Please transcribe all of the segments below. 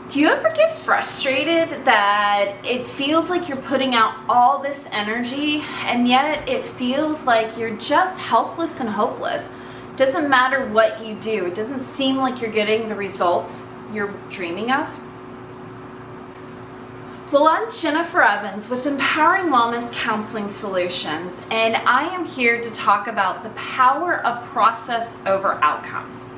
Do you ever get frustrated that it feels like you're putting out all this energy and yet it feels like you're just helpless and hopeless? Doesn't matter what you do. It doesn't seem like you're getting the results you're dreaming of. Well, I'm Jennifer Evans with Empowering Wellness Counseling Solutions, and I am here to talk about the power of process over outcomes.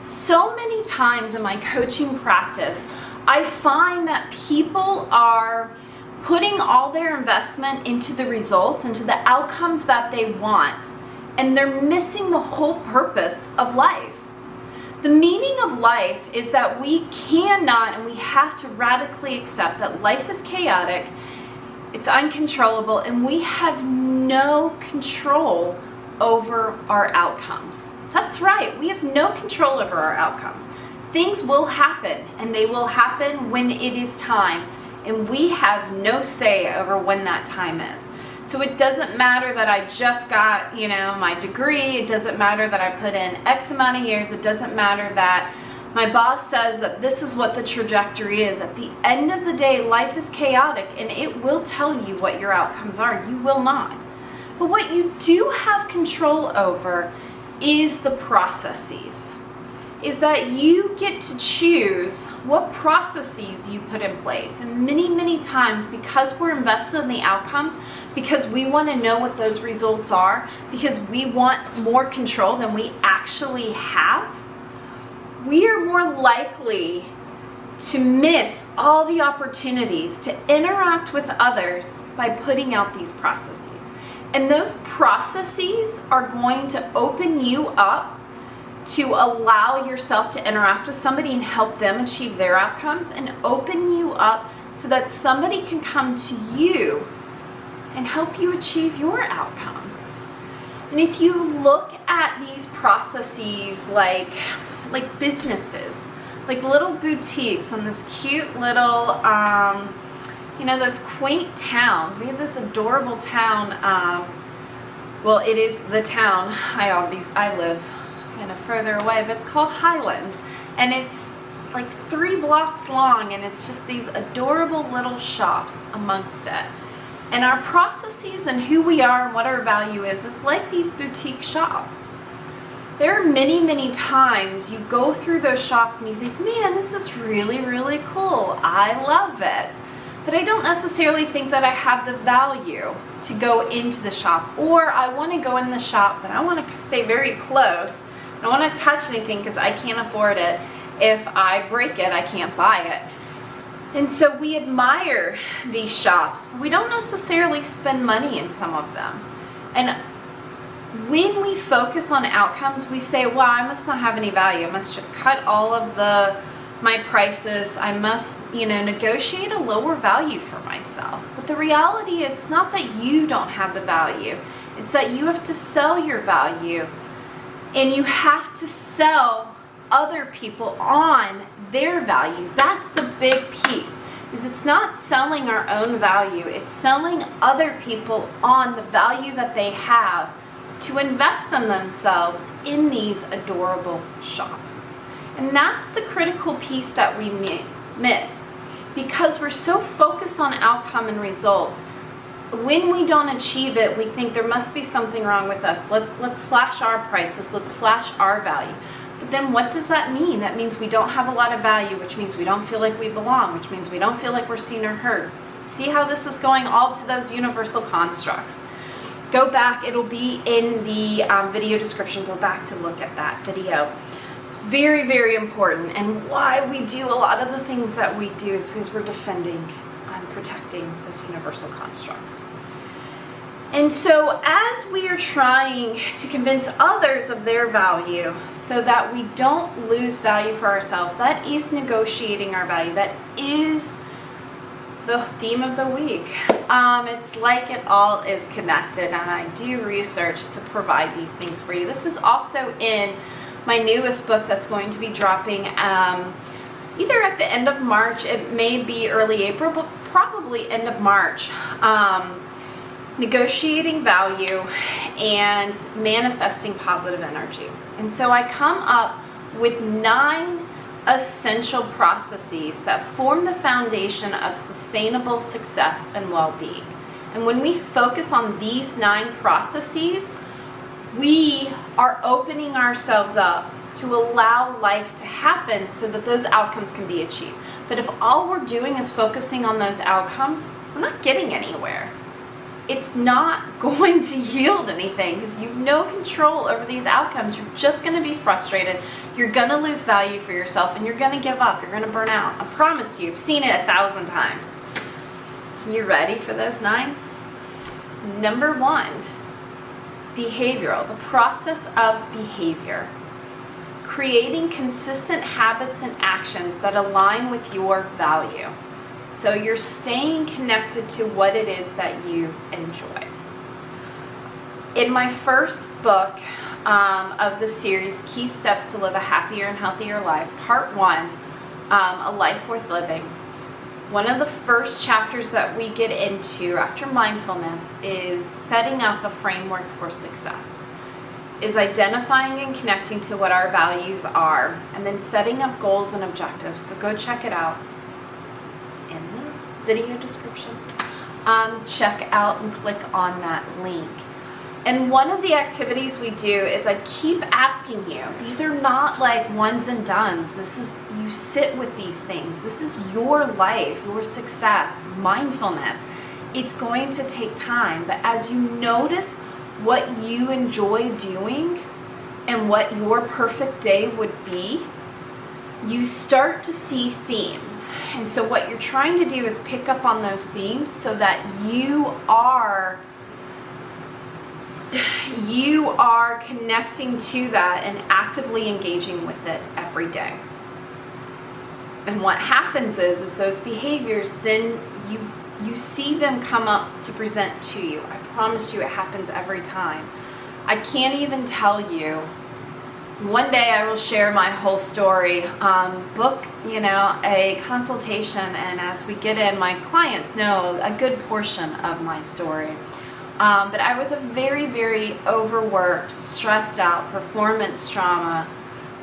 So many times in my coaching practice, I find that people are putting all their investment into the results, into the outcomes that they want, and they're missing the whole purpose of life. The meaning of life is that we cannot and we have to radically accept that life is chaotic, it's uncontrollable, and we have no control over our outcomes. That's right, we have no control over our outcomes. Things will happen, and they will happen when it is time, and we have no say over when that time is. So it doesn't matter that I just got, my degree. It doesn't matter that I put in X amount of years. It doesn't matter that my boss says that this is what the trajectory is. At the end of the day, life is chaotic, and it will tell you what your outcomes are. You will not. But what you do have control over is the processes. Is that you get to choose what processes you put in place. And many, many times, because we're invested in the outcomes, because we want to know what those results are, because we want more control than we actually have, we are more likely to miss all the opportunities to interact with others by putting out these processes. And those processes are going to open you up to allow yourself to interact with somebody and help them achieve their outcomes, and open you up so that somebody can come to you and help you achieve your outcomes. And if you look at these processes like businesses, like little boutiques on this cute little, those quaint towns. We have this adorable town. Well, it is the town I live kind of further away, but it's called Highlands, and it's like 3 blocks long, and it's just these adorable little shops amongst it. And our processes and who we are and what our value is like these boutique shops. There are many, many times you go through those shops and you think, man, this is really, really cool. I love it. But I don't necessarily think that I have the value to go into the shop, or I want to go in the shop, but I want to stay very close. I don't want to touch anything because I can't afford it. If I break it, I can't buy it. And so we admire these shops, but we don't necessarily spend money in some of them. And when we focus on outcomes, we say, well, I must not have any value. I must just cut all of my prices. I must, negotiate a lower value for myself. But the reality, it's not that you don't have the value. It's that you have to sell your value. And you have to sell other people on their value. That's the big piece. Is it's not selling our own value. It's selling other people on the value that they have to invest in themselves in these adorable shops. And that's the critical piece that we miss, because we're so focused on outcome and results. When we don't achieve it, we think there must be something wrong with us. Let's slash our prices. Let's slash our value. But then what does that mean? That means we don't have a lot of value, which means we don't feel like we belong, which means we don't feel like we're seen or heard. See how this is going all to those universal constructs. Go back. It'll be in the video description. Go back to look at that video. It's very, very important. And why we do a lot of the things that we do is because we're defending and protecting those universal constructs. And so as we are trying to convince others of their value so that we don't lose value for ourselves, that is negotiating our value. That is the theme of the week. It's like it all is connected, and I do research to provide these things for you. This is also in my newest book that's going to be dropping either at the end of March, it may be early April, but probably end of March. Negotiating value and manifesting positive energy. And so I come up with 9 essential processes that form the foundation of sustainable success and well-being. And when we focus on these 9 processes, we are opening ourselves up to allow life to happen so that those outcomes can be achieved. But if all we're doing is focusing on those outcomes, we're not getting anywhere. It's not going to yield anything because you have no control over these outcomes. You're just going to be frustrated. You're going to lose value for yourself and you're going to give up. You're going to burn out. I promise you, I've seen it 1,000 times. You ready for those 9? Number 1, behavioral, the process of behavior. Creating consistent habits and actions that align with your value. So you're staying connected to what it is that you enjoy. In my first book of the series, Key Steps to Live a Happier and Healthier Life, Part 1, A Life Worth Living, one of the first chapters that we get into after mindfulness is setting up a framework for success. Is identifying and connecting to what our values are, and then setting up goals and objectives. So go check it out. It's in the video description. Check out and click on that link. And one of the activities we do is I keep asking you, these are not like ones and dones. This is, you sit with these things. This is your life, your success, mindfulness. It's going to take time, but as you notice what you enjoy doing and what your perfect day would be, you start to see themes. And so what you're trying to do is pick up on those themes so that you are connecting to that and actively engaging with it every day. And what happens is those behaviors, then you see them come up to present to you. I promise you it happens every time. I can't even tell you. One day I will share my whole story. Book, a consultation, and as we get in, my clients know a good portion of my story. But I was a very, very overworked, stressed out, performance trauma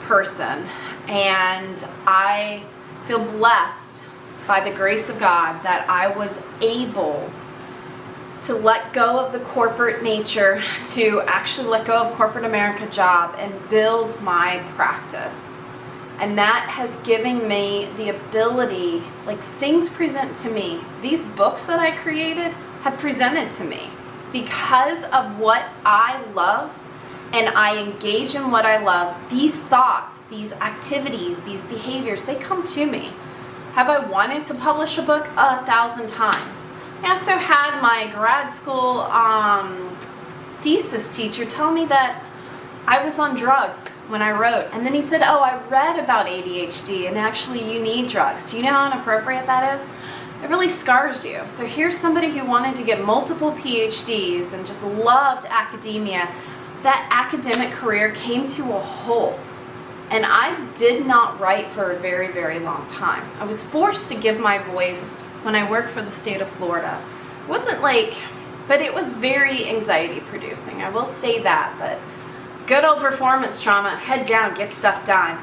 person. And I feel blessed by the grace of God that I was able to let go of the corporate nature, to actually let go of corporate America job and build my practice. And that has given me the ability, like things present to me. These books that I created have presented to me because of what I love, and I engage in what I love. These thoughts, these activities, these behaviors, they come to me. Have I wanted to publish a book? 1,000 times. I also had my grad school thesis teacher tell me that I was on drugs when I wrote. And then he said, oh, I read about ADHD and actually you need drugs. Do you know how inappropriate that is? It really scars you. So here's somebody who wanted to get multiple PhDs and just loved academia. That academic career came to a halt. And I did not write for a very, very long time. I was forced to give my voice when I worked for the state of Florida. It wasn't but it was very anxiety producing. I will say that, but good old performance trauma, head down, get stuff done.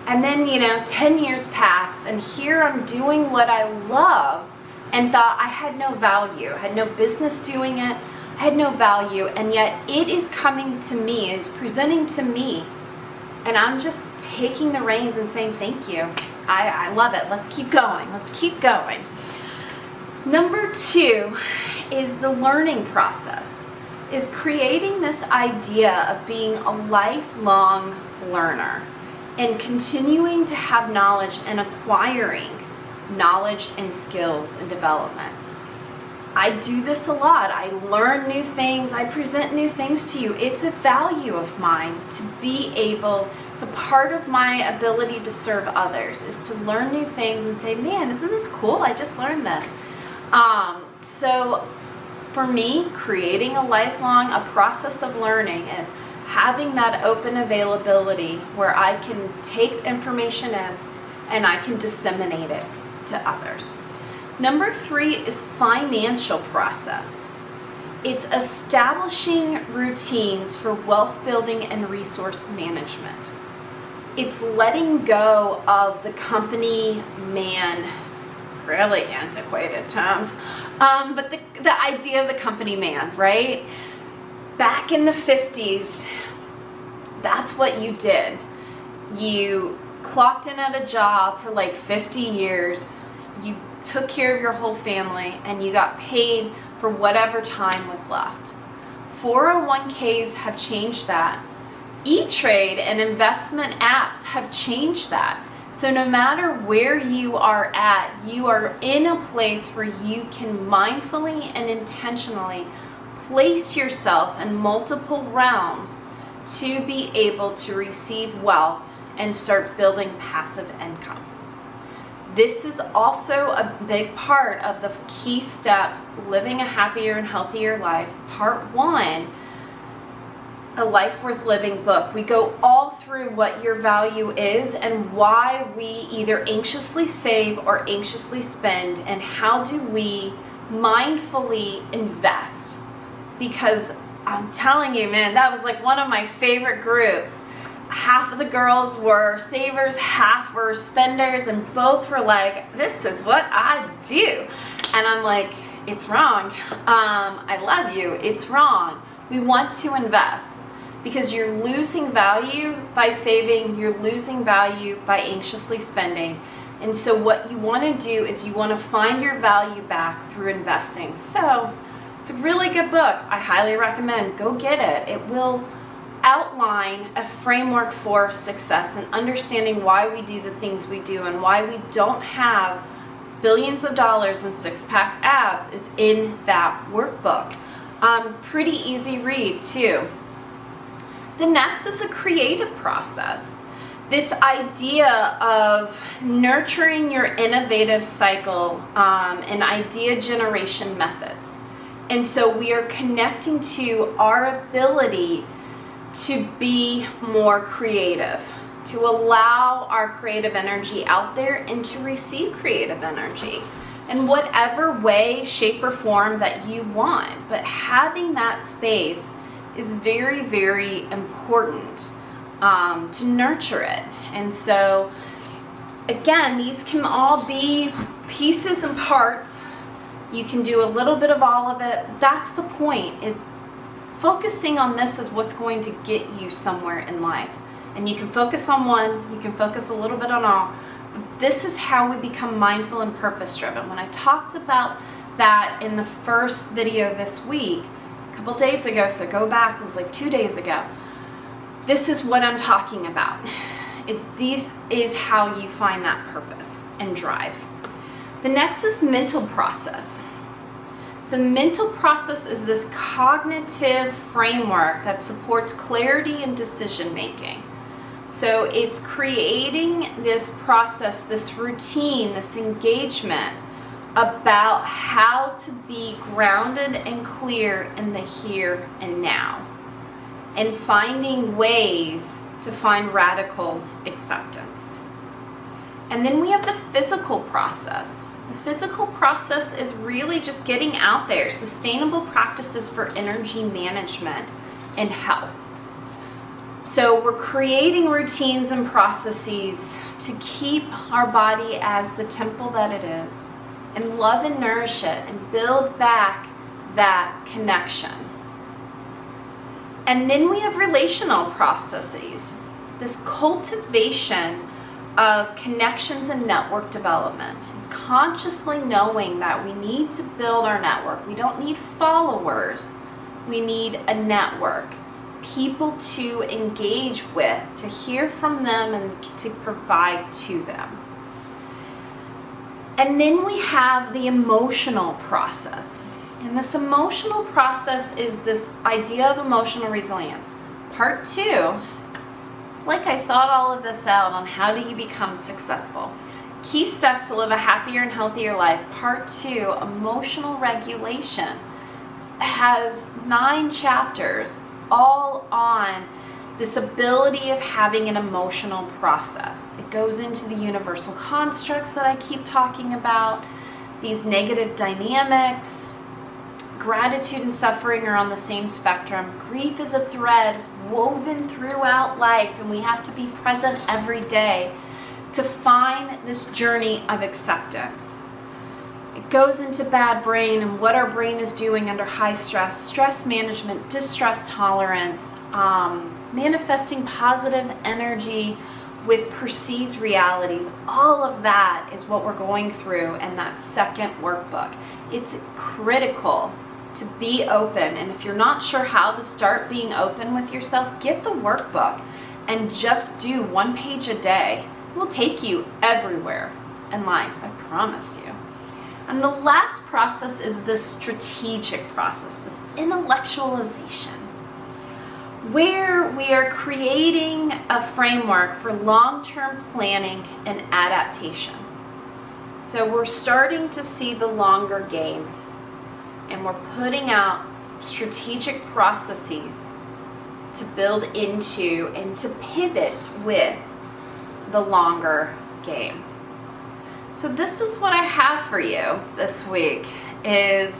And then, 10 years passed, and here I'm doing what I love and thought I had no value. I had no business doing it. I had no value, and yet it is coming to me, is presenting to me. And I'm just taking the reins and saying, thank you. I love it. Let's keep going. Let's keep going. Number 2 is the learning process, is creating this idea of being a lifelong learner and continuing to have knowledge and acquiring knowledge and skills and development. I do this a lot. I learn new things. I present new things to you. It's a value of mine to be able to, part of my ability to serve others is to learn new things and say, man, isn't this cool? I just learned this. So for me, creating a process of learning is having that open availability where I can take information in and I can disseminate it to others. Number 3 is financial process. It's establishing routines for wealth building and resource management. It's letting go of the company man, really antiquated terms, but the idea of the company man, right? Back in the 50s, that's what you did. You clocked in at a job for like 50 years, you took care of your whole family, and you got paid for whatever time was left. 401ks have changed that. E-Trade and investment apps have changed that. So no matter where you are at, you are in a place where you can mindfully and intentionally place yourself in multiple realms to be able to receive wealth and start building passive income. This is also a big part of the key steps, living a happier and healthier life. Part 1, A Life Worth Living book. We go all through what your value is and why we either anxiously save or anxiously spend, and how do we mindfully invest. Because I'm telling you, man, that was like one of my favorite groups. Half of the girls were savers, half were spenders, and both were like, this is what I do. And I'm like, it's wrong. I love you. It's wrong. We want to invest because you're losing value by saving, you're losing value by anxiously spending. And so what you want to do is you want to find your value back through investing. So it's a really good book. I highly recommend. Go get it. It will outline a framework for success and understanding why we do the things we do and why we don't have billions of dollars and six-pack abs is in that workbook. Pretty easy read too. The next is a creative process. This idea of nurturing your innovative cycle and idea generation methods. And so we are connecting to our ability to be more creative, to allow our creative energy out there and to receive creative energy in whatever way, shape, or form that you want. But having that space is very, very important to nurture it. And so, again, these can all be pieces and parts. You can do a little bit of all of it, but that's the point, is focusing on this is what's going to get you somewhere in life. And you can focus on one, you can focus a little bit on all. This is how we become mindful and purpose driven. When I talked about that in the first video this week, a couple days ago, so go back, it was like 2 days ago. This is what I'm talking about. This is how you find that purpose and drive. The next is mental process. So mental process is this cognitive framework that supports clarity and decision making. So it's creating this process, this routine, this engagement about how to be grounded and clear in the here and now, and finding ways to find radical acceptance. And then we have the physical process. The physical process is really just getting out there, sustainable practices for energy management and health. So we're creating routines and processes to keep our body as the temple that it is, and love and nourish it and build back that connection. And then we have relational processes, this cultivation of connections and network development is consciously knowing that we need to build our network. We don't need followers, we need a network, people to engage with, to hear from them and to provide to them. And then we have the emotional process. And this emotional process is this idea of emotional resilience. Part 2, like I thought all of this out on how do you become successful. Key steps to live a happier and healthier life. Part 2, emotional regulation, has 9 chapters all on this ability of having an emotional process. It goes into the universal constructs that I keep talking about, these negative dynamics, gratitude and suffering are on the same spectrum. Grief is a thread woven throughout life, and we have to be present every day to find this journey of acceptance. It goes into bad brain and what our brain is doing under high stress, stress management, distress tolerance, manifesting positive energy with perceived realities. All of that is what we're going through in that second workbook. It's critical to be open, and if you're not sure how to start being open with yourself, get the workbook and just do 1 page a day. It will take you everywhere in life, I promise you. And the last process is the strategic process, this intellectualization, where we are creating a framework for long-term planning and adaptation. So we're starting to see the longer game, and we're putting out strategic processes to build into and to pivot with the longer game. So this is what I have for you this week, is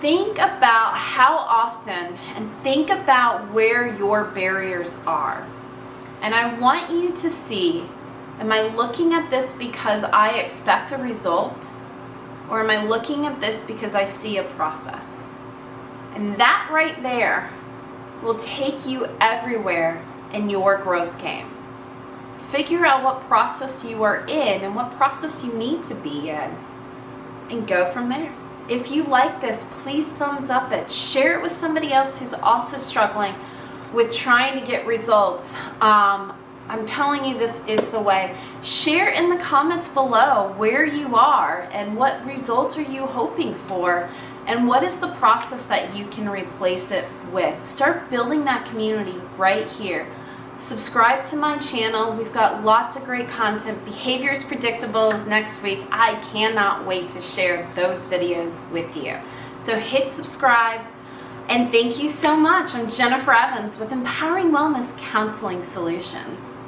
think about how often and think about where your barriers are. And I want you to see, am I looking at this because I expect a result? Or am I looking at this because I see a process? And that right there will take you everywhere in your growth game. Figure out what process you are in and what process you need to be in, and go from there. If you like this, please thumbs up it. Share it with somebody else who's also struggling with trying to get results. I'm telling you, this is the way. Share in the comments below where you are and what results are you hoping for, and what is the process that you can replace it with. Start building that community right here. Subscribe to my channel. We've got lots of great content. Behavior is Predictable is next week. I cannot wait to share those videos with you. So hit subscribe, and thank you so much. I'm Jennifer Evans with Empowering Wellness Counseling Solutions.